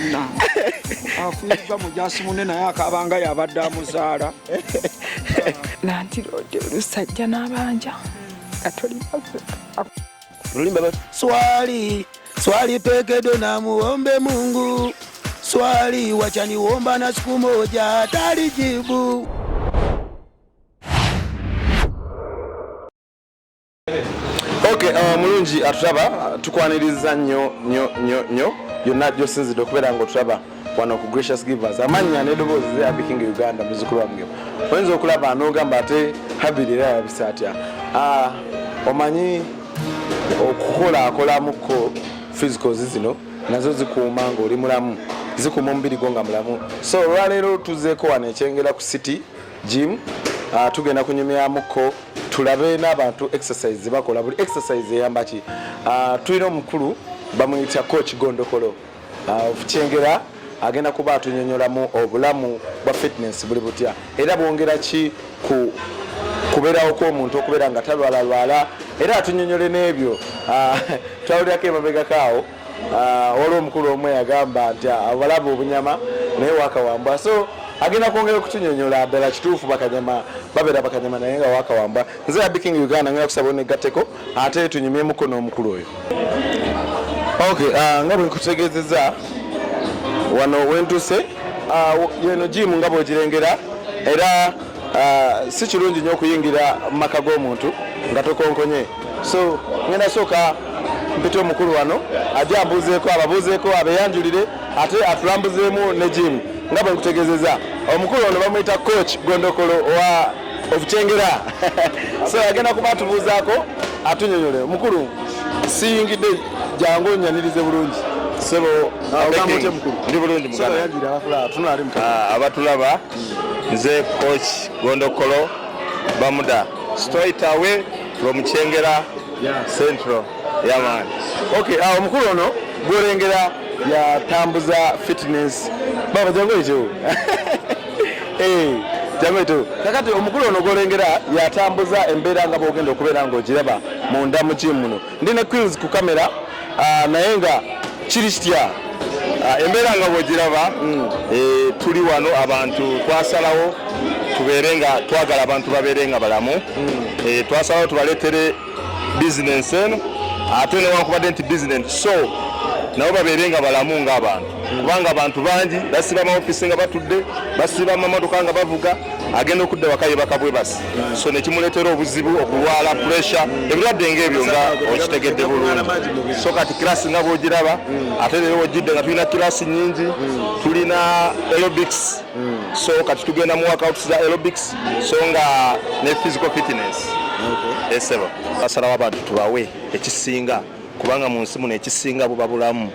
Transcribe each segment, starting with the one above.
banna afuuka mujasi munene naye akabanga yabadde amuzaala nanti lode olusajja n'abanja lulimba swali pekedo na muombe Mungu swali wachaniomba na siku moja atalijibu. Okay, mulungi atulaba tukwaniriza nnyo yonna gyosinzidde okubeera nga otulaba wano ku Gracious Givers amanya n'eddoboozi ze Abiking Uganda muzukulu wamwe oyinza okulaba n'ogamba ate habiri era yabisa atya omanyi okukolaakolamuko physicals zino nazo zikuuma ng'oli mulamu zikuuma omubiri gwo nga mulamu so olwaleero tuzeeko wano ekyengera ku City Gym tugenda kunyumyamuko tulabe n'abantu exercise bakola buli exercise eyamba ki tulina omukulu bamuyita coach Gondokolo Kyengera agenda kuba atunyonyolamu obulamu bwa fitness buli butya era bwongera ki ku kubeerawo kw'omuntu okubeera nga talwala era atunyonyole n'ebyo twawulirako emabega kaawo waliwo omukulu omwe yagamba nti abalaba obunyama naye wakawambwa so agenda kwongera okutunyonyola ddala kituufu bakanyama babeera bakanyama naye nga wakawambwa nze Abiking Uganda ngenda kusaba onegatteko ate tunyumyemuko n'omukulu oyo. Okay, nga bwe nkutegeezezza wano wentuse yeno gym nga bw'ogirengera era si kirungi nnyo okuyingira mu maka g'omuntu nga tokonkonye so ngenda sooka mpite omukulu wano ajje ambuuzeeko ababuuzeeko abeeyanjulire ate atulambuzeemu ne gym nga bwe nkutegeezezza omukulu ono bamuyita coach Gondokolo of Kyengera so agenda kuba atubuuzaako atunyonyole omukulu siyingidde jangu onnyanirize bulungi sebo ogamute mukulu ndi bulungi mugana abatulaba nze coach Gondokolo Bamuda straight away from Kyengera Central man. Okay, omukulu ono gwolengera yatambuza fitness baba jangu ekyo jangu ekyo kakati omukulu ono gwolengera yatambuza embeera nga bwogenda okubeera ng'ogiraba munda mu gym muno ndi ne quills ku kamera naye nga kiri kitya embeera nga bwogiraba tuli wano abantu twasalawo tubeere nga twagala abantu babeere nga balamu twasalawo tubaleetere bizinensi eno ate newankubadde nti bizinensi so nabo babeere nga balamu ng'abantu kubanga abantu bangi basiba amaofisi nga batudde basiba amamotoka nga bavuga agenda okudda waka yebaka bwe basi so nekimuleetera obuzibu okulwala puresha ebirwadde ng'ebyo nga okitegedde bulungi so kati kirasi nga bw'ogiraba ate leero wojjidde nga tulina kirasi nyingi tulina aerobics so kati tugenda mu workouts za aerobics so nga ne physical fitness esebo basalawo abantu tubawe ekisinga kubanga mu nsi muno ekisinga buba bulamu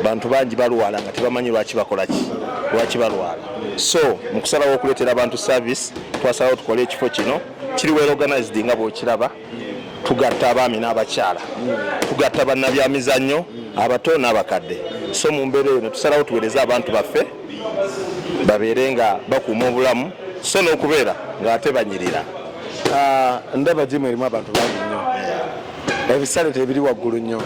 bantu bangi balwala nga tebamanyi lwaki bakola ki lwaki balwala so mu kusalawo okuleetera abantu service twasalawo tukole ekifo kino kiri well organized nga bw'okiraba tugatta abaami n'abakyala tugatta bannabyamizannyo abato n'abakadde so mu mbeera eyo ne tusalawo tuweereze abantu baffe babeere nga bakuuma obulamu so n'okubeera ng'ate banyirira ndaba gym erimu abantu bangi nnyo ebisale tebiri waggulu nnyo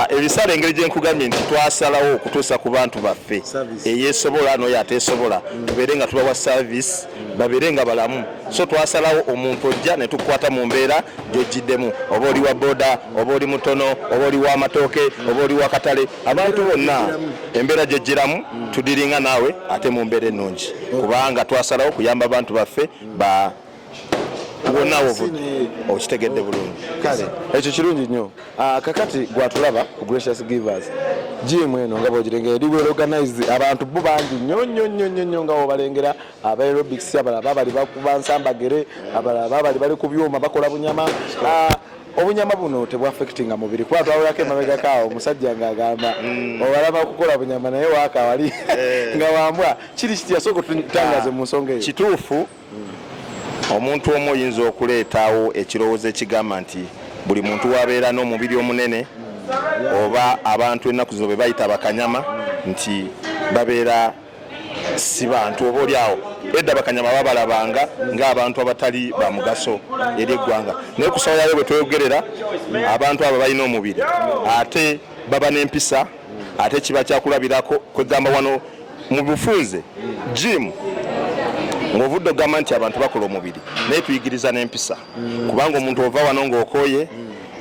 ebisale engeri gye nkugambye nti twasalawo okutuusa ku bantu baffe eyeesobola n'oyo ateesobola tubeere nga tubawa service babeere nga balamu so twasalawo omuntu ojja ne tukukwata mu mbeera gy'ojjiddemu oba oli wa boda oba oli mutono oba oli w'amatooke oba oli wa katale abantu bonna embeera gy'ojjiramu tudiringa naawe ate mu mbeera ennungi kubanga twasalawo kuyamba abantu baffe wonna okitegedde bulungi kale ekyo kirungi nnyo kakati gwatulaba ku Gracious Givers gym eno nga bw'ogirengera eri well organized abantu bo bangi nnyo nga bw'obalengera aba aerobics abalaba bali bakuba nsambagere abalaba bali bali ku byuma bakola bunyama obunyama buno tebwaffectinga mubiri kuba twawulako emabega kaawo omusajja ng'agamba obalaba okukola bunyama naye waaka wali nga wambwa kiri kitya sooka tutangaze mu nsonga eyo kituufu omuntu omu oyinza okuleetaawo ekirowoozo ekigamba nti buli muntu wabeera n'omubiri omunene oba abantu ennaku zo be bayita bakanyama nti babeera si bantu oba oli awo edda bakanyama babalabanga ng'abantu abatali ba mugaso eri eggwanga naye kusawayayo bwe tweyogerera abantu abo balina omubiri ate baba n'empisa ate kiba kyakulabirako kwegamba wano mu bufunze gym ng'ovudde ogamba nti abantu bakola omubiri naye tuyigiriza n'empisa kubanga omuntu ova wano ng'okooye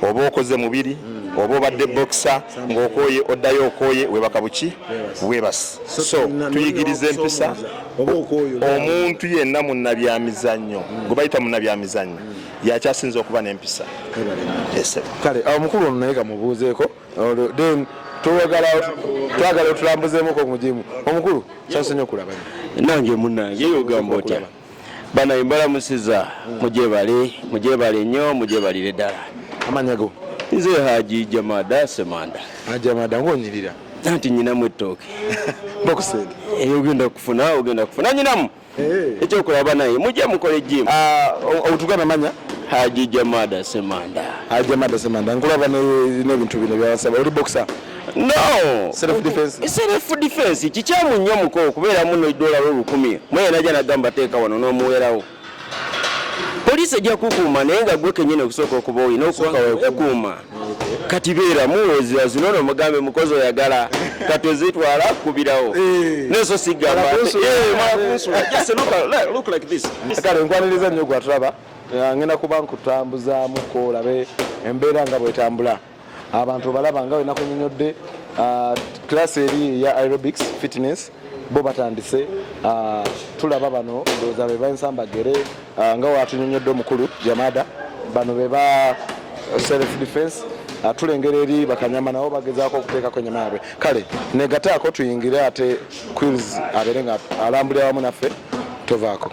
oba okoze mubiri oba obadde boxa ng'okooye oddayo okooye webaka buki webasi so tuyigiriza empisa omuntu yenna munnabyamizannyo gwe bayita munnabyamizannyo yakyasinza okuba n'empisa kale omukulu ono naye kamubuuzeeko then twagala otulambuzeemuko omugimu omukulu kyasinye okulaba nange munange yogamba otya bana mbalamusiza mujebale nnyo mujebalire ddala amanya go nze Haji Jamada Semanda ajamada ng'onyirira anti nyinamu ettooke bokusedi ogenda kufuna nyinamu ekyokulaba naye mujja mukole jimu otugana manya Haji Jamada Semanda nkulaba n'ebintu bino byawasaba oli boxer no self defense kikyamu nnyo muko okubeera muno $1,000 mwena ajja nagamba teeka wano n'omuwerawo poliisi ejja kukuuma naye nga gwe kennyini okusooka okuba olina okukuuma kati beera muwezira zino no mugambe mukozi oyagala kati ozitwala kubirawo neso sigamba look like this kale nkwaniriza nnyo gwatulaba ngenda kuba nkutambuzaamuko olabe embeera nga bwetambula abantu balaba nga wena kunyinyodde class eri ya aerobics fitness bo batandise tulaba bano ndowooza be bansambagere nga watunyonyodde omukulu Jamada bano be ba self defense tulengera eri bakanyama nabo bagezaako okuteekako ennyama yabwe kale negataako tuyingire ate quiz abeere nga alambulira wamu naffe tovaako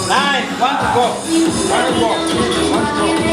9, 1 to go. 1 to go. 1 to go.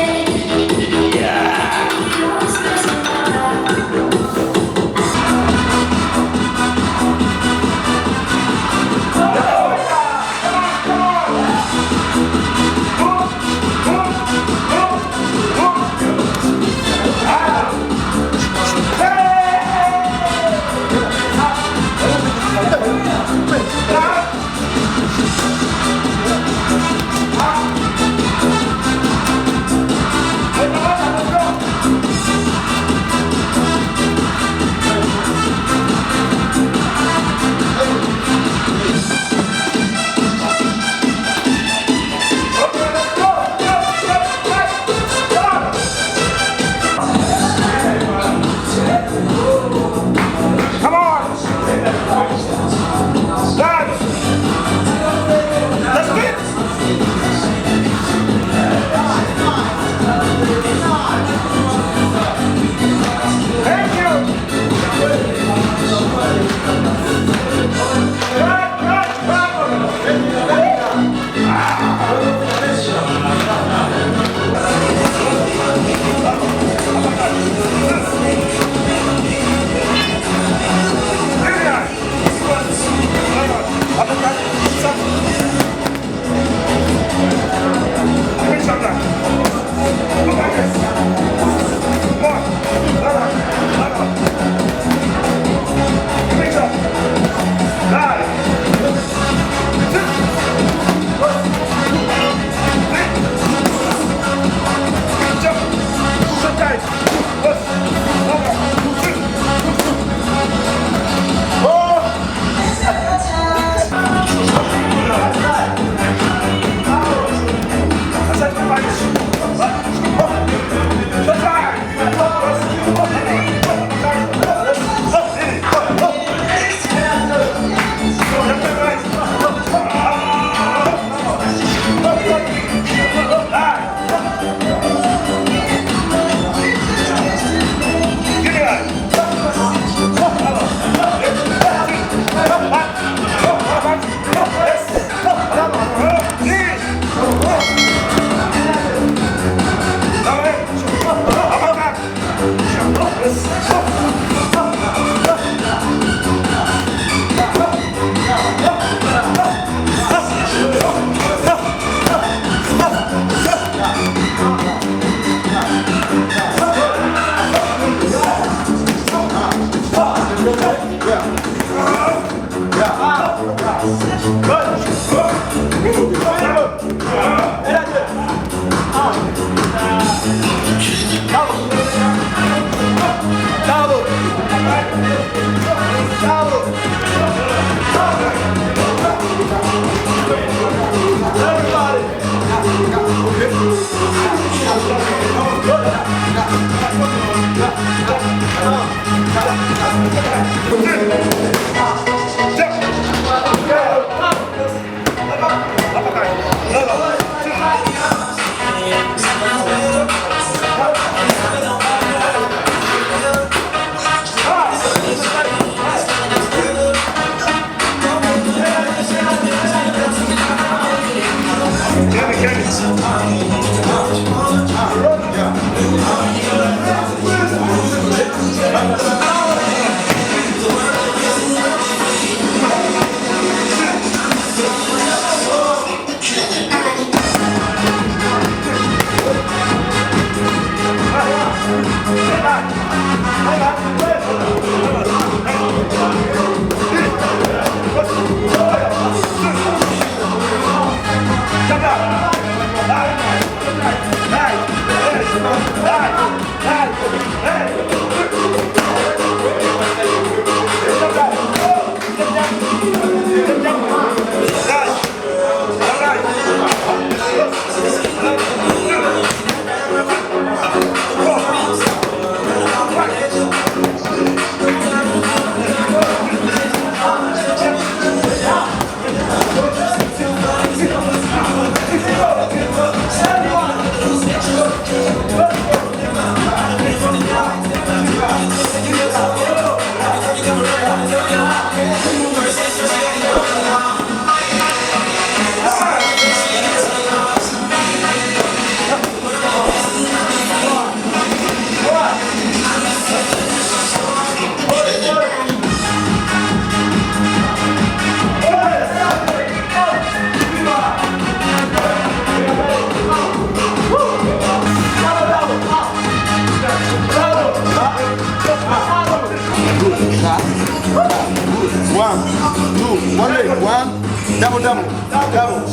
Double.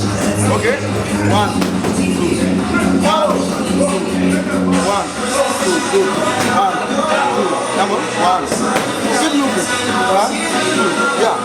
Okay. 1, 2. 1, 2. 1, 2. Good. 1, 2. Double. 1. Keep looking. 1, 2. Yeah.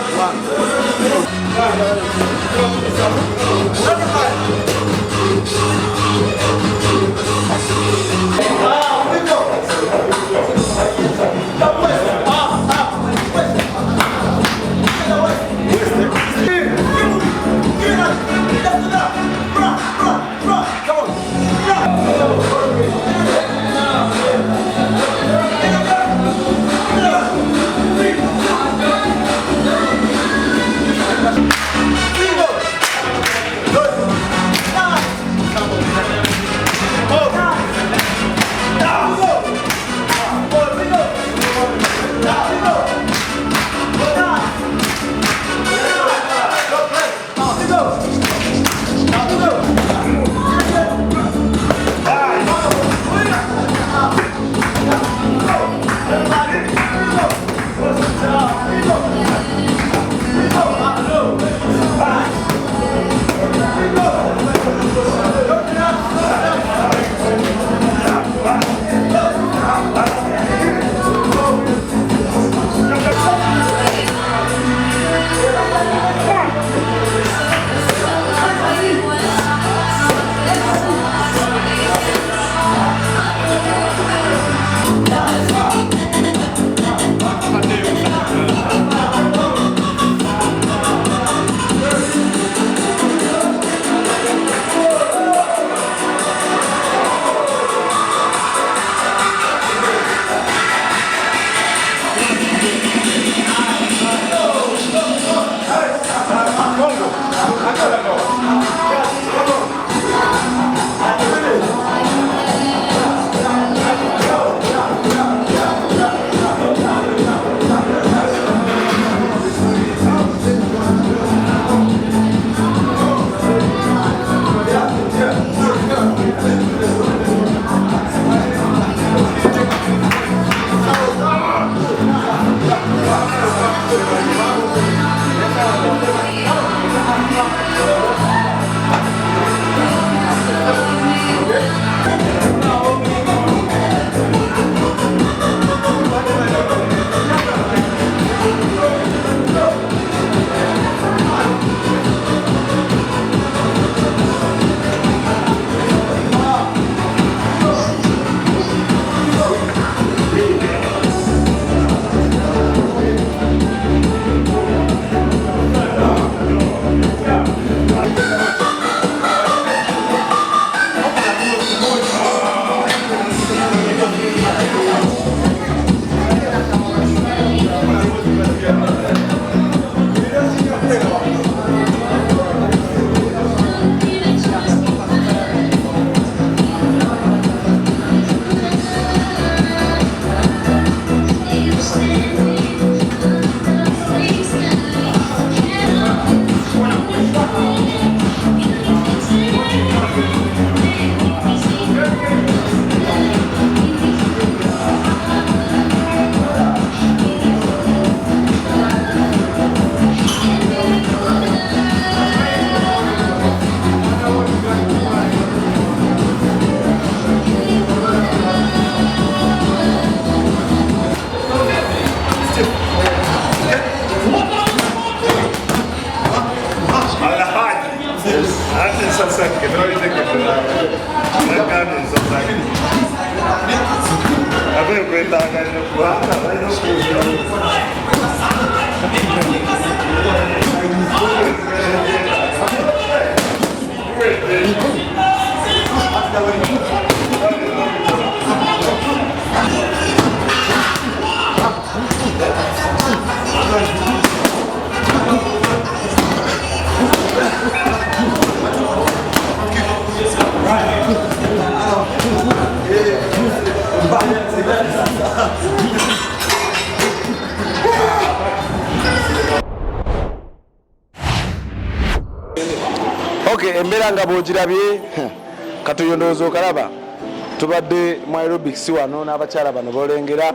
'Okay' embeera nga bw'ogirabye katuyondooza okalaba tubadde mu aerobics wano n'abakyala bano boolengera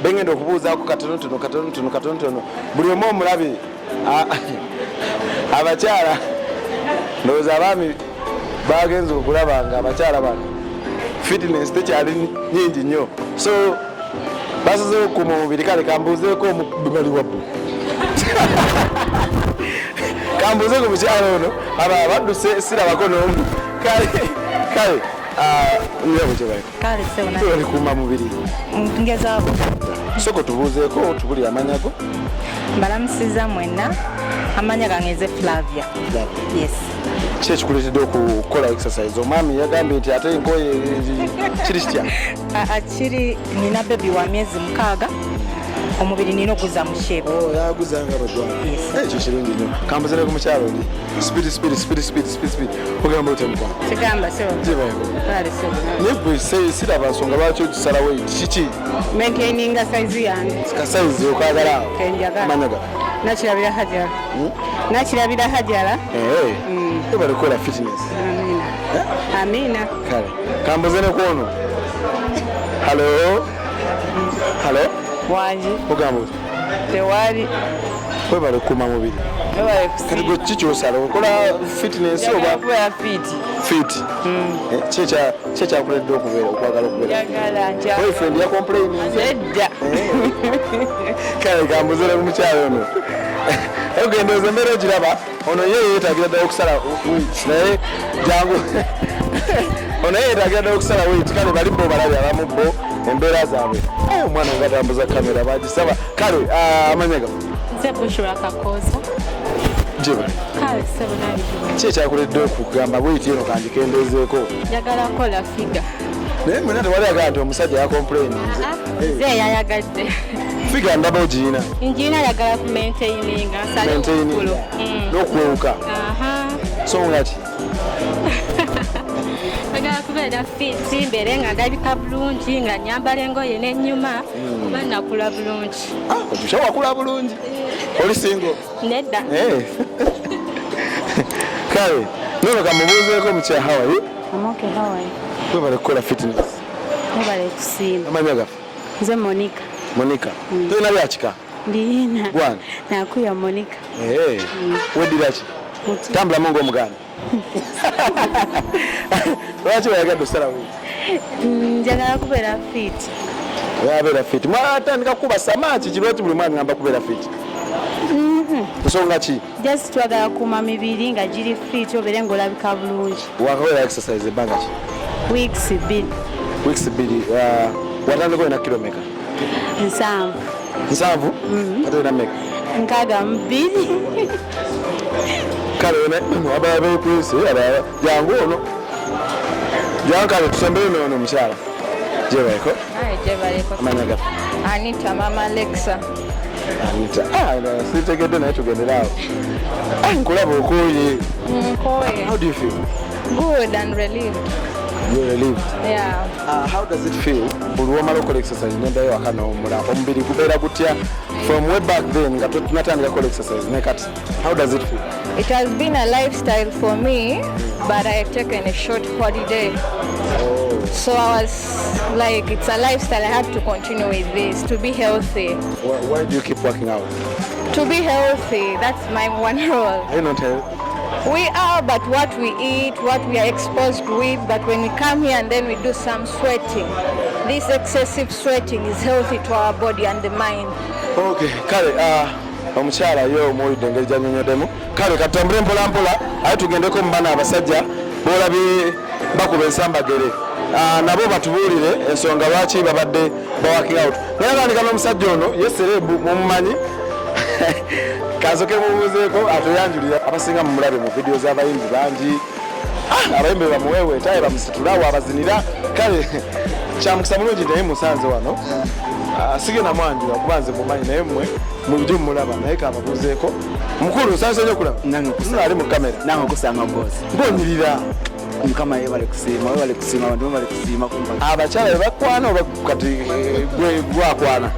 bengenda okubuuzaako katonotono buli omu omulabe abakyala ndowooza abaami bagenza okulaba nga abakyala bano fitness tekyali nyingi nnyo so basazeewo okukuuma omubiri kale kambuuzeeko omubali wabbu kambuuzeeko mukyala ono aba badduse sirabako n'omu kale nyabo kyebali kuuma mubiri ngezaako soko tubuuzeeko tubuli amanyago mbalamusiza mwenna amanya gange Flavia. Yes. Ki ekikuleetedde okukola exercise? Omwami yagambye nti ate enkoye kiri kitya? Kiri nina bebi wa myezi 6 omubiri nina oguza mu shape. Yaguza nga badwala. Ekyo kirungi nnyo. Kambuzire ku mukyalo oli. Speed. Ogamba otya mukwano? Kigamba so. Kale so. Nebwe siraba nsonga lwaki otusala weight kiki? Maintaining size yange. Ka size okwagala awo. Kenjaga. Manyaga. Nakirabira hajala. Nakirabira hajala. Tebali kukola fitness. Amina. Kale. Kambuzire ku ono. Hello. Wanji. Ogamba otya? Tewali. Webale kukuuma mubiri. Webale kusiima. Kati gwe kiki osala okola fitness oba? Njagala Fit. Ki ekyakuledde okwagala okubeera? Njagala nja. Boyfriend ya complaining. Nedda. Kale kambuzire ku mukyalo ono. Ogendooza embeera ogiraba ono ye yeetagira ddala okusala weight naye jangu ono ye yeetagira ddala okusala weight kale bali bo balabi abamu bo embeera zaabwe omwana ngatambuza kamera bagisaba kale amanyaga Nze Bushra Kakoza. Jibali. Kale sebonali. Ki ekyakuledde okugamba weight eno kandikendeezeeko? Njagala kola figa. Naye mwena tewali agamba nti omusajja yakomplaining. Nze yayagadde. Figa ndaba ogiyina. Njina yagala ku maintaininga nsale okukulu. N'okwewuka. So nga ki? Njagala kubeera fit mbeere nga ndabika bulungi nga nyambala engoye n'ennyuma kuba nakula bulungi. Otusha wakula bulungi. Oli single? Nedda. Kale, nono kamubuuzeeko mukyala how are you? I'm okay, how are you? Webale kukola fitness. Webale kusiima. Amanya gafa? Nze Monica. Monica. Tolina byakika? Ndina. Gwana? Nakuya Monica. Weddira ki? Tambulamu ng'omuganda. Lwaki wayagadde osala weight? Njagala kubeera fit. Oyabeera fit. Mwatandika kukuba samaaki kirwaki buli mwana ngamba kubeera fit? Nsonga ki? Just twagala kuuma mibiri nga giri fit obeere ng'olabika bulungi. Wakabeera exercise ebbanga ki? Weeks 2. Weeks 2. Watandika olina kilomeka? 7. Ate olina meka? 62. Kale abala beekwese jangu ono jankale tusembere ono mukyala gyebaeko amanya gafa Anita Mama Alexa. Anita sitegedde naye tugenderaawo nkulaba okooye. How do you feel? Good and relieved. You're relieved? Yeah. How does it feel buli womala okola exercise nendayo waka n'owummula omubiri gubeera gutya from way back then nga tunatandika kola exercise ne kati how does it feel? It has been a lifestyle for me, but I have taken a short holiday. So I was like, it's a lifestyle, I have to continue with this to be healthy. Why do you keep working out? To be healthy, that's my one role. Are you not healthy? We are, but what we eat, what we are exposed with, but when we come here and then we do some sweating, this excessive sweating is healthy to our body and the mind. Okay, kale omukyala yo omuwulidde engeri gyanyonyoddemu kale katambule mpola mpola aye tugendeko mu baana abasajja boolabye bakuba ensambagere nabo batubuulire ensonga lwaki babadde bawaking out naye atandika n'omusajja ono ye serebu mumumanyi kansoke mubuuzeeko atoyanjulira abasinga mumulabe mu vidiyo z'abayimbi bangi abayimbi bamuweeweeta aye bamusitulawo abazinira kale kyamukisa mulungi naye musanze wano sigenda mwanjula kuba nze mumanyi naye mmwe mubyo mulaba naye kababuuzeeko mukulu nsanze nnyo okulaba ali mu kamera nange okusanga boozi ng'onyirira mukama ye bali kusiima abantu bali kusiima abakyala be bakwana oba kati gwakwana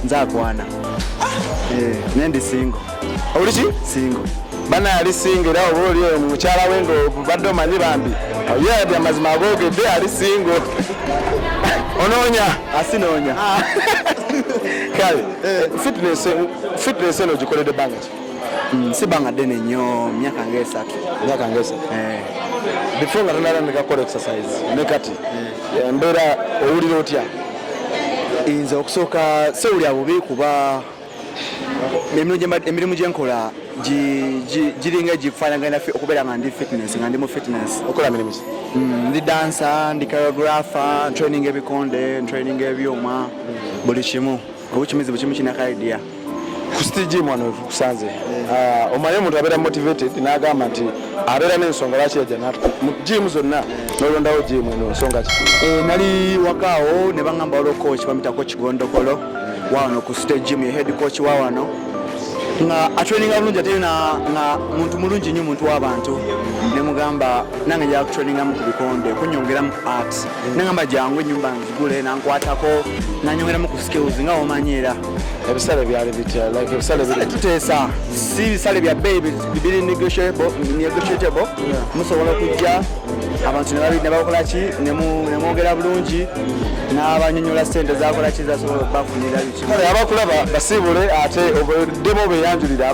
nzakwana naye ndi singo oli ki singo bana yali singo era oba oli oyo mukyala we ng'obadde omanyi bambi ye amazima agoogedde ali singo onoonya asinoonya kale fitness eno gikoledde ebbanga ki? Sibanga dene nnyo myaka ng'esatu. Before nga tonatandika kukola exercise ne kati embeera owulira otya? Nze okusooka sewulira bubi kuba emirimu gye nkola giringa gifaanagana okubeera nga ndi mu fitness. Okola mirimu ki? Ndi dancer, ndi choreographer, training ebikonde, training ebyuma, buli kimu. Obukimizi bukimu kinako idea. Ku City Gym wano tukusanze. Omanyi omuntu abeera motivated n'agamba nti abeera n'ensonga lwaki yajja mu gym zonna n'olondawo gym eno nsonga ki? Nali wakaawo ne baŋŋamba waliwo coach bamuyita Coach Gondokolo wano ku City Gym, ye head coach wa wano nga atraininga bulungi ate nga muntu mulungi nnyo, muntu w'abantu. Ne mugamba nange njala kutrainingamu ku bikonde kunyongeramu ku art. Nengamba jangu ennyumba nzigule nankwatako nanyongeramu ku skills nga omanyiira. Ebisale byali bitya? Like ebisale biri tuteesa si bisale bya bei bibiri negotiable. Musobola okujja abantu ne bakola ki ne mwogera bulungi n'abanyonyola ssente zakola ki zasobola okubafunira biki. Kale abakulaba basiibule ate obuddemu beyanjulira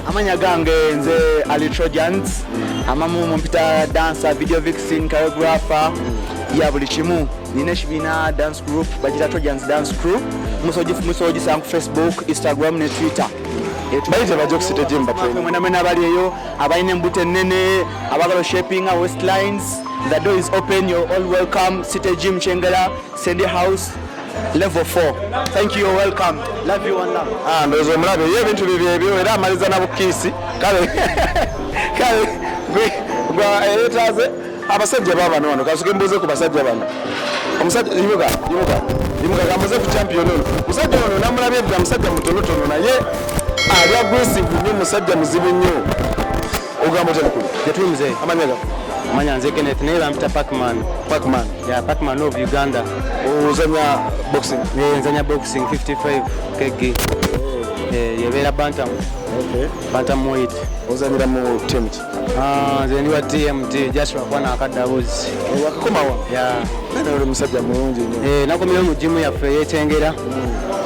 amanya gange nze Ali Trojans, amamu mumpita dancer, video vixen, choreographer ya buli kimu. Nina ekibiina dance group bagita Trojans Dance Crew. Musogisanga ku Facebook, Instagram ne Twitter. Bayite bajja ku City Gym mwena abali eyo abalina embuto ennene abagala shaping Westlines. The door is open, you're all welcome. City Gym Chengera, Sandy House, level 4. Thank you, you're welcome. Love you, one love. Ndozo mulabe ye ebintu bibyo era amaliza na bukiisi kale gwa etaze abasajja baba wano kasuke mbuze ku basajja bano. Omusajja yimuka kamuze ku champion ono. Musajja ono namulabye dda musajja mutonotono naye ali aggressive nnyo, musajja muzibu nnyo. Ogamba tekuli Jetumze amanyaga Manyanze Kenneth naye mpita Pacman. Yeah, Pacman of Uganda. Ozanya boxing? Nzanya boxing 55 kg. Yebera bantam. Okay. Bantam weight. Ozanyira mu team ki? Nze ndi wa TMT Joshua kwana akadabuzi. Wakakomawa? Yeah. Nene uli musajja mulungi nnyo. Nakomera mu gym yaffe yekyengera.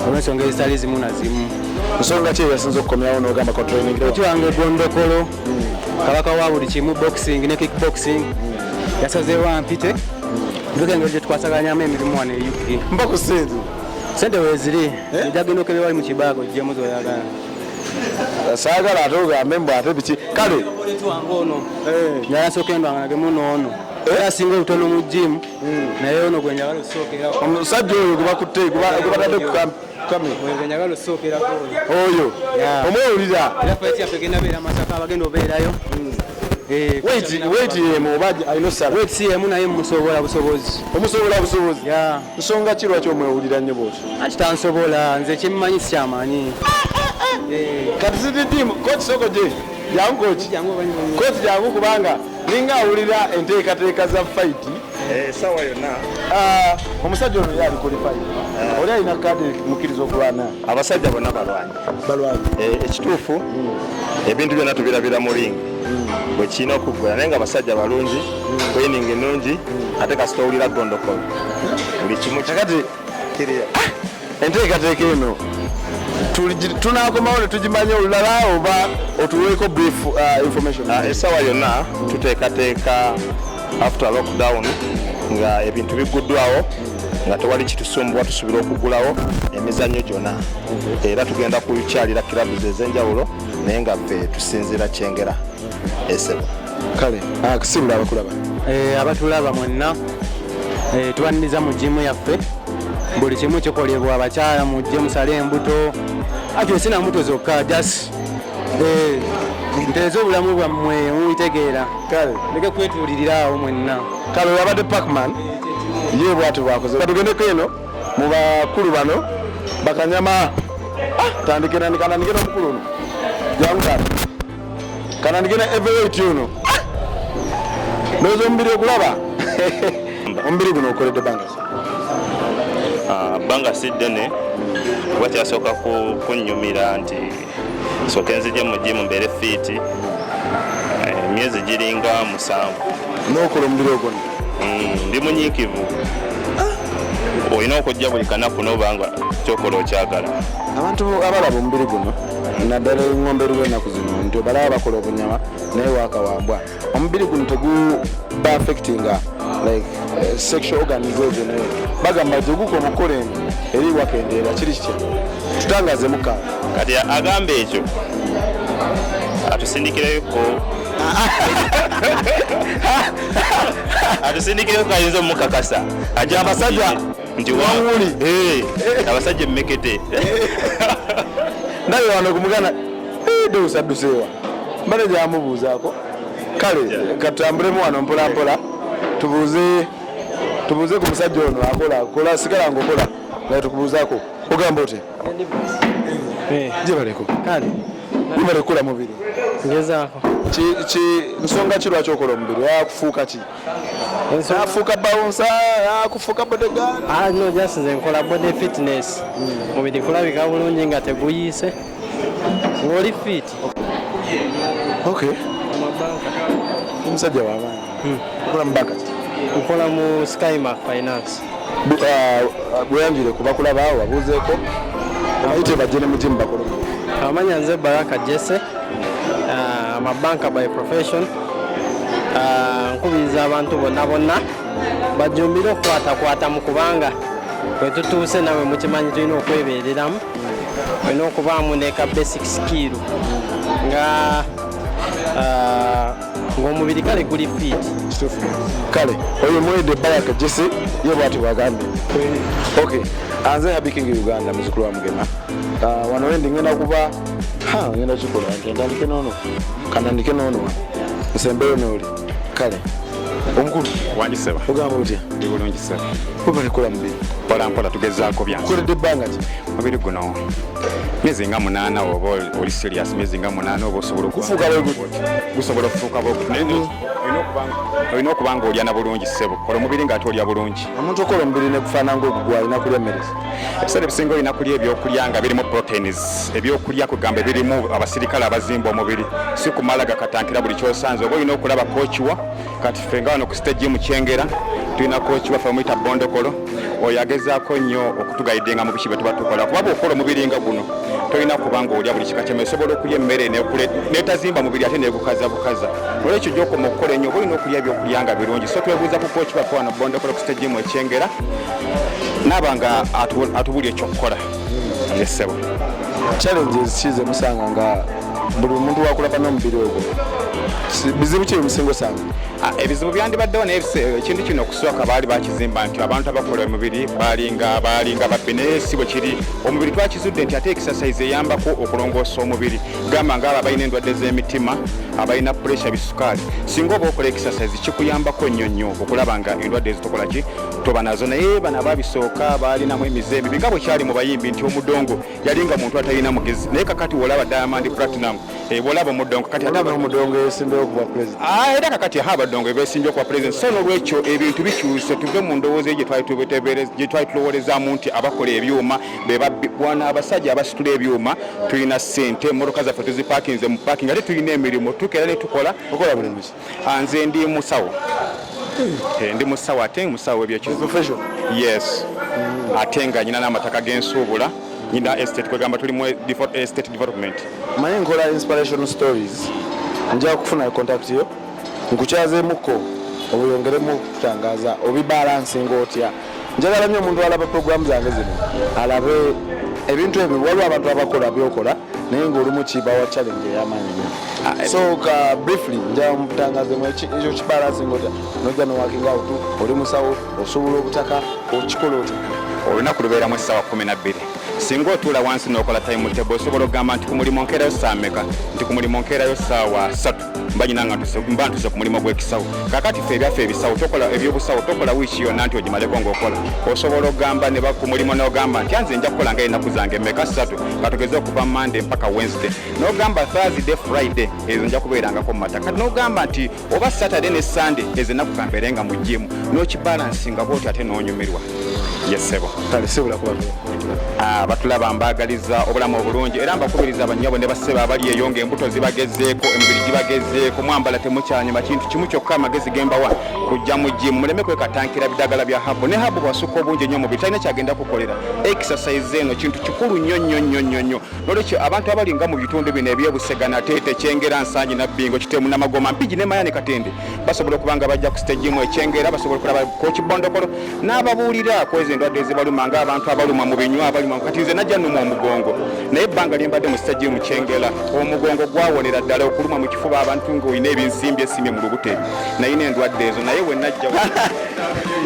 Olw'ensonga ezitali zimu na zimu. Nsonga ki yasinza okukomyawo n'ogamba ko training? Coach wange Gondokolo. Kabaka wa buli kimu boxing ne kickboxing. Yasazeewo ampite. Ngenge gye twasaganyaamu emirimu wano e UK. Mbaku sente weeziri. Ejagenda okebe bali mu kibaago gyemu z'oyagala. Saagala ate ogambe mbu ate biki kale tuwange ono nyalasooka endwanga nage muno ono era asinga obutono mu gym naye ono gwe njagala okusookera omusajja oyo gwe bakutte gwe batadde ku kamera gwe njagala okusookerako oyo omwewulira era fayiti yaffe genda beera amasaka abagenda obeerayo wait yemu oba alina osala wait si yemu naye musobola busobozi nsonga ki lwaki omwewulira nnyo bwoti akitansobola nze kimmanyi sikyamanyi kati City Gym coach soko je jangu coach jangu kubanga ninga awulira enteekateeka za fight sawa yonna omusajja ono yali qualified oli alina kadi mukkiriza okulwana abasajja bonna balwanyi ekituufu ebintu byonna tubirabira mu ringi bwe kirina okuggula naye nga abasajja balungi training ennungi ate kasita owulira Gondokolo buli kimu kakati enteekateeka eno tunakomawo ne tugimanya olulala oba otuweeko brief information? Esawa yonna tuteekateeka after lockdown nga ebintu biguddwawo nga tewali kitusumbuwa, tusuubira okugulawo emizannyo gyonna era tugenda kukyalira kirabu ez'enjawulo naye nga ffe tusinziira Kyengera Esebo. Kale akusimbula abakulaba abatulaba mwenna tubaniriza mu gyimu yaffe buli kimu kikolebwa abakyala mujje musale embuto ate sina mbuto zokka just nteeza obulamu bwammwe mubitegeera kale leke kwetuulirira awo mwenna kale oyabadde Pacman ye bwati bwakoze tugendeko eno mu bakulu bano bakanyama tandikira kanandikira omukulu ono jangu kanandikira everything ono ndoza omubiri okulaba omubiri guno okoledde banga si ddene kuba kyasooka kunnyumira nti sooka enzije mu gyimu mbeere fiiti emyezi giringa 7 n'okola omubiri ogwo ndi munyiikivu olina okujja buli kanaku n'obanga kyokola okyagala abantu abalaba omubiri guno naddala eng'ombe lw'ennaku zino nti balaba bakola obunyama naye wakawambwa omubiri guno teguba affectinga like sexual organization bagamba tegukola okukolenga eri wakendeera kiri kitya tutangaze mukaaga kati agamba ekyo atusindikireyo ayinza omukakasa ajja abasajja nti wawuli abasajja emmekete naye wano kumugana deusadduseewa mbale gyamubuuzaako kale katutambulemu wano mpolampola tubuuze ku musajja ono akola sigala ngaokola naye tukubuuzaako ogamba otya gyebaleko gyebalekula mubiri ngezaako nsonga ki lwaki okola omubiri yakufuuka ki afuuka bawunsa akufuuka bodegaard no just nze nkola body fitness mubiri kulabika bulungi nga teguyiise ng'oli fit okay omusajja w'amaanyi okola mu bakati nkola mu Skymark Finance bweyanjire kubakulabaawo wabuuzeeko ayite bajje ne mutimu bakola amanya nze Baraka Jesse amabanka by profession nkubiriza abantu bonna bajumbire okukwatakwata mu kubanga bwe tutuuse nawe mukimanyi tulina okwebeereramu olina okubaamu neka basic skill ng'omubiri kale guli fit kale oyo mwede Baraka Jesse ye bwati bwagambye okay anze habikingi Uganda muzukulu wa Mugema wano wendi ngenda kuba ngenda kikola ntandike nono kanandike nono nsembeyo noli kale omukulu wandiseba ogamba otya ndi bulungi seba kubalikola mubiri mpolampola tugezaako byange koledde ebbanga ki mubiri guno myezi nga 8 oba oli serious myezi nga 8 oba osobola gusobola okufuuka olina okuba nga olya na bulungi ssebo kola omubiri ng'ate olya bulungi omuntu okola omubiri ne kufaana ng'ogugwa alina kulya mmere ebiseera ebisinga olina kulya ebyokulya nga birimu proteins ebyokulya kugamba birimu abasirikale abazimba omubiri si kumala gakatankira buli kyosanze oba olina okulaba kookiwa kati ffe nga wano ku stage mu Kyengera tulina kookiwa ffe muyita Bondokolo oyo agezaako nnyo okutugaidenga mu biki bye tuba tukola kuba bw'okola omubiri nga guno tolina kuba ng'olya buli kika kyemmere osobola okulya emmere neetazimba mubiri ate neegukaza bukaza olwekyo gy'okoma okukola ennyo oba olina okulya ebyokulya nga birungi so twebuuza ku kooki baffe wano Bondokolo ku stage mu Kyengera naaba nga atubulya ekyokukola yesebo challenges kize musanga nga buli muntu wakulaba n'omubiri ogwo bizibu ki ebisinga osanga ebizibu byandibaddewo naye ekintu kino okusooka baali bakizimba nti abantu abakola omubiri balinga babbi naye si bwe kiri omubiri twakizudde nti ate exercise eyambako okulongoosa omubiri gamba ngaabo abalina endwadde z'emitima abalina pressure bisukaali singa oba okola exercise kikuyambako nnyo okulaba nga endwadde ezitukola ki toba nazo naye bano ababisooka baalinamu emize emibi nga bwe kyali mu bayimbi nti omudongo yalinga muntu atalina mugezi naye kakati wolaba Diamond Platinum bwolaba omudongo kati omudongo yesimbewo okuba president era kakati abadongo ebeesimbye okuba president so n'olwekyo ebintu bikyuse tuve mu ndowooza gye twali tulowoolezaamu nti abakola ebyuma bebabwana abasajja abasitula ebyuma tulina ssente emmotoka zaffe tuzipaakinze mu paakingi ate tulina emirimu tukeera ne tukola okola buli muki nze ndi musawo ndi musawo ate musawo profession yes ate nga nyina n'amataka g'ensuubula nyina estate kwegamba tuli mu estate development manyi nkola inspirational stories nja kufuna contact yo nkukyazeemuko obuyongeremu kutangaza obibalansinga otya njagala nnyo omuntu alaba program zange zino alabe ebintu ebyo waliwo abantu abakola byokola naye ng'oli mu kibawa challenge ey'amaanyi nnyo so ka briefly nja mutangazemu ekyo kibalansinga otya nojja nowakinga out oli musawo osobola obutaka okikola otya olunaku lubeeramu essaawa 12 singa otuula wansi n'okola time table osobola okugamba nti ku mulimu nkeerayo ssaawa mmeka nti ku mulimu nkeerayo ssaawa 3 mba nyina nga mba ntuuse ku mulimu gw'ekisawo kakati ffe ebyaffe ebisawo tokola ebyobusawo tokola wiiki yonna nti ogimaleko ng'okola osobola okugamba ne ku mulimu n'ogamba nti anze nja kukola nga ennaku zange mmeka 3 katugeze okuva Monday mpaka Wednesday n'ogamba Thursday Friday ezo nja kubeerangako mu mata kati n'ogamba nti oba Saturday ne Sunday ezo ennaku kambeerenga mu gyimu n'okibalansinga bw'oti ate n'onyumirwa yesebo kale sebula kuba batulaba mbagaliza obulamu obulungi era mbakubiriza abanyabo ne baseba abali eyo ng'embuto zibagezeeko emibiri gibagezeeko mwambala temukyanyuma kintu kimu kyokka amagezi gembawa kujja mu jimu muleme kwekatankira bidagala bya habu ne habu bwasukka obungi ennyo omubiri talina kyagenda kukolera exercise eno kintu kikulu nnyo nolwekyo abantu abalinga mu bitundu bino ebyobusegana Teete Kyengera Nsangi Nabbingo Kitemu Namagoma Mpigi ne Mayane Katende basobola okubanga bajja ku stage mu Ekyengera basobola okulaba Coach Bondokolo n'ababuulira kwezi endwadde ezibaluma ng'abantu abaluma mu binywa abaluma kati nze najja nnuma omugongo naye ebbanga lye mbadde mu stage mu Kyengera omugongo gwawonera ddala okuluma mu kifuba abantu ng'olina ebinsimbi esimye mu lubute naye n'endwadde ezo naye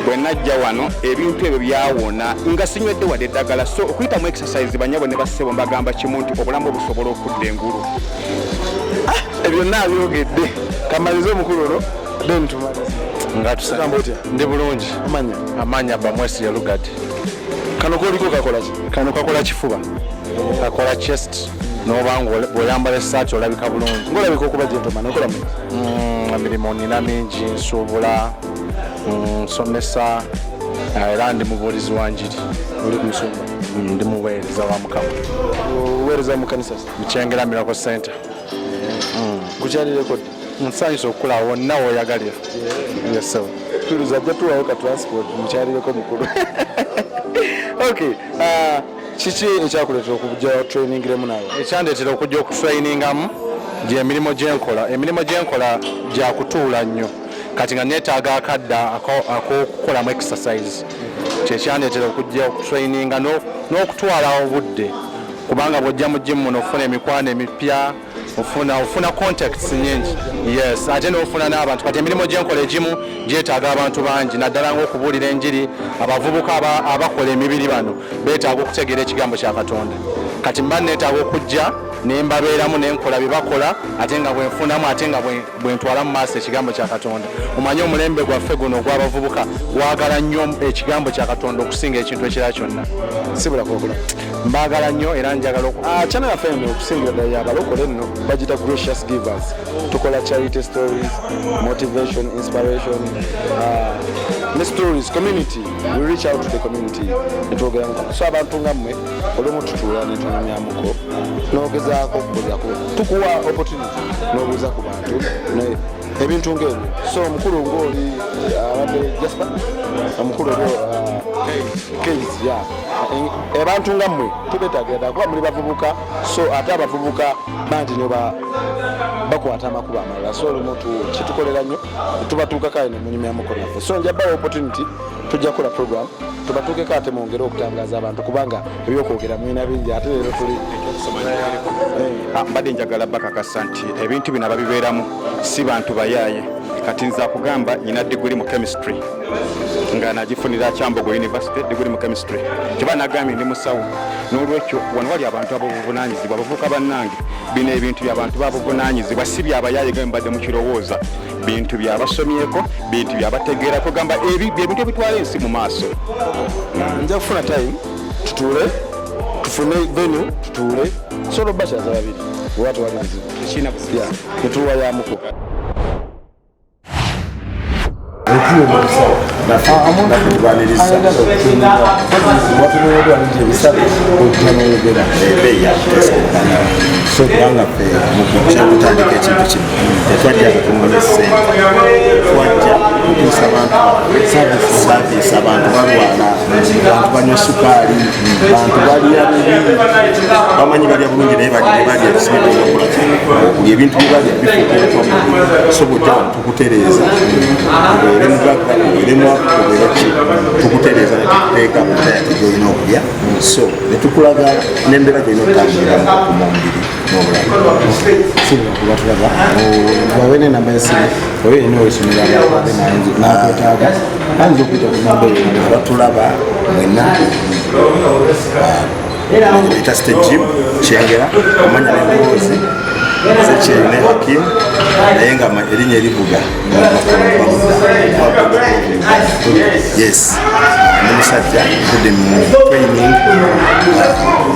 bwe najja wano ebintu ebyo byawona nga sinywedde wadde eddagala so okuyitamu exercise banyabo ne bassebo mbagamba kimu nti obulamu busobola okudda engulu ebyo nabyogedde kamalize omukulu olwo then tumalize nga tusagamba otya ndi bulungi amanya bamwesi ya lugati kano koliko kakola ki kano kakola kifuba kakola chest nobanga bw'oyambala essaati olabika bulungi ng'olabika okuba gentleman okola emirimu nina mingi nsuubula nsomesa era ndi mubuulizi wa njiri oli ku nsumba ndi muweereza wa Mukama oweereza mu kanisa mu Kyengera Miracle Center kukyalireko nsanyusa okukula wonna w'oyagalira yeso tuluza ajja tuwayo ka transport mukyalireko mukulu okay kiki ekyakuleetera okujja trainingiremu nawe ekyandeetera okujja okutrainingamu gy'emirimu gyenkola emirimu gyenkola gyakutuula nnyo kati nga neetaaga akadda ak'okukolamu exercise kyekyandeetera okujja okutraininga n'okutwala obudde kubanga bw'ojja mu gym muno ofuna emikwano emipya ofuna contacts nyingi yes ate n'ofuna n'abantu kati emirimu gyenkola egimu gyetaaga abantu bangi naddala ng'okubuulira enjiri abavubuka abakola emibiri bano beetaaga okutegeera ekigambo kya Katonda kati mba neetaaga okujja nembabeeramu nenkola bye bakola ate nga bwenfunamu ate nga bwentwala mu maaso ekigambo kya Katonda omanye omulembe gwaffe guno ogw'abavubuka gwagala nnyo ekigambo kya Katonda okusinga ekintu ekirala kyonna sibula kwogula mbaagala nnyo era njagala channel yaffe eno okusingira ddala yabalokole nno bagita gracious givers tukola charity stories motivation inspiration ne stories community we reach out to the community netwogera so abantu nga mmwe olumu tutuula netunyumyamuko n'ogezaako okubuulirako tukuwa opportunity n'obuuza ku bantu ebintu ng'ebyo so omukulu ng'oli abadde Jasper omukulu Case ya abantu nga mmwe tubetaagira kuba muli bavubuka so ate abavubuka bangi nyo bakwata amakubo amalala so olumu kitukolera nnyo tubatuukako ayo nemunyumyamuko naffe so njabawo opportunity tujja kukola program tubatuukeko ate mwongere okutangaza abantu kubanga ebyokwogera mwina bingi ate leero tuli mbadde njagala bakakasa nti ebintu bino ababibeeramu si bantu bayaaye kati nza kugamba nyina diguli mu chemistry nga nagifunira Kyambogo University diguli mu chemistry kiba nagambye ndi musawo n'olwekyo wano wali abantu ab'obuvunaanyizibwa abavubuka bannange bino ebintu by'abantu b'obuvunaanyizibwa si byabayaaye nga mbadde mukirowooza bintu byabasomyeko bintu byabategeera kugamba ebintu ebitwala ensi mu maaso nja kufuna time tutuule tufune venue tutuule so no bashaza babiri watu wali bizibu kina kusiya netuwa ya muko so kubanga ffe mukujja kutandika ekintu kino tetwajja kutungonya ssente twajja kutuusa saavisi abantu balwala bantu banywa sukaali bantu balya bubi bamanyi balya bulungi naye balya buli ebintu byebalya bifuuka so bwojja tukutereeza obeere mugagga obeere mwaku obeere ki tukutereeza netukuteeka mudayate gyolina okulya so netukulaga n'embeera gyolina otambuliramu okuma omubiri kubatulaba bawene namba yesimu oyo ino olisomera ababe nakwetaaga ayinza okuyita ku namba eyo batulaba mwenna eyita state gym Kyengera omanya n'emboozi zekyerine hakimu naye nga erinnya erivuga yes ndi musajja nkudde mu training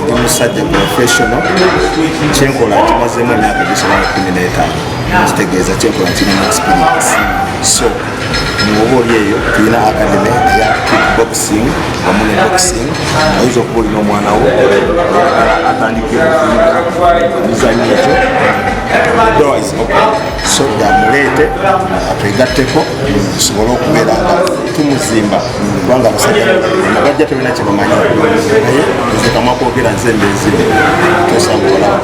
ndi musajja professional kyenkola kimazeemu emyaka gisobola 15 kitegeeza kyenkola kirina experience so muobo lyeyo tulina academy ya kickboxing wamu ne boxing oyinza okuba olina omwana wo atandike omuzanyo ekyo door is open so yamuleete atwegatteko tusobole okubeera nga tumuzimba kubanga abasajja amagajja tebina kye bamanyi naye nzekamu akwogera nze mbezimbe tosanga olaba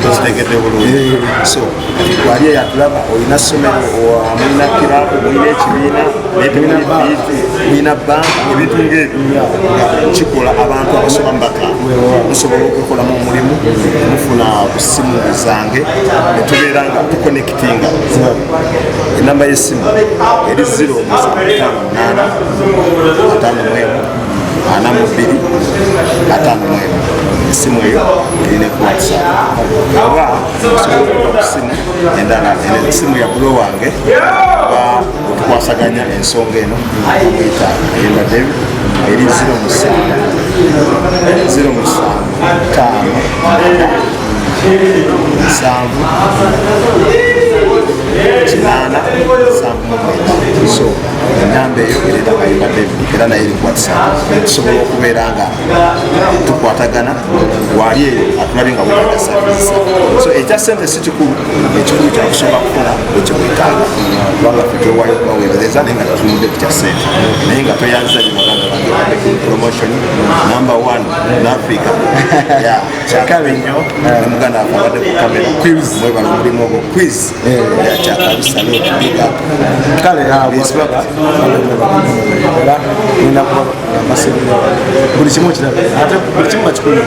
kwezitegedde bulungi so wali eyatulaba olina ssomero mulina kirabu mulina ekibiina netemulibiti mulina banka ebintu ngaebyo kikola abantu abasoba mubaka musobola okwekolamu omulimu mufuna ku ssimu zange netubeera nga tuconnectinga enamba y'essimu eri 055 essimu eyo erina ku WhatsApp oba osobola okuba ku ssimu endala essimu ya bulo wange oba otukwasaganya ensonga eno amuyita Ayemba David eri 075 so enamba eyo ereta Ayemba David era naye eri WhatsApp tusobola okubeera nga tukwatagana wali eyo atulabe nga wetaaga savisi so ekya ssente si kikulu ekikulu kyakusooka kukola ekyowetaaga kubanga fetwewayo kubaweereza naye nga tutunudde ku kya ssente naye nga toyanza baganda bange promotion number 1 in Africa kyakabe nnyo ne muganda afe abadde ku kamera mwebala omulimu ogwo quiz kyakabi salute big up kale buli kimu kirabe ate buli kimu bakikulu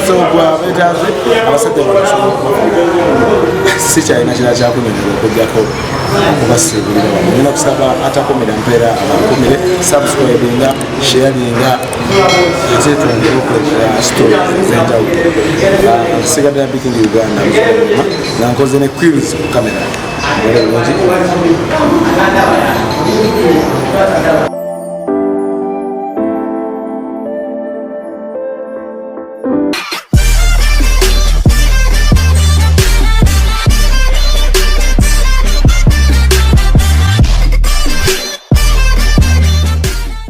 so gwabetaaze abasajja si kyalina kirala kyakunyonyola okujjako okubasiibulira wano nina kusaba atakomera mpeera abakomere subscribinga sharinga ate twongere okuleetera story ez'enjawulo nsigaddala Bikindi Uganda nga nkoze ne quiz ku kamera bulungi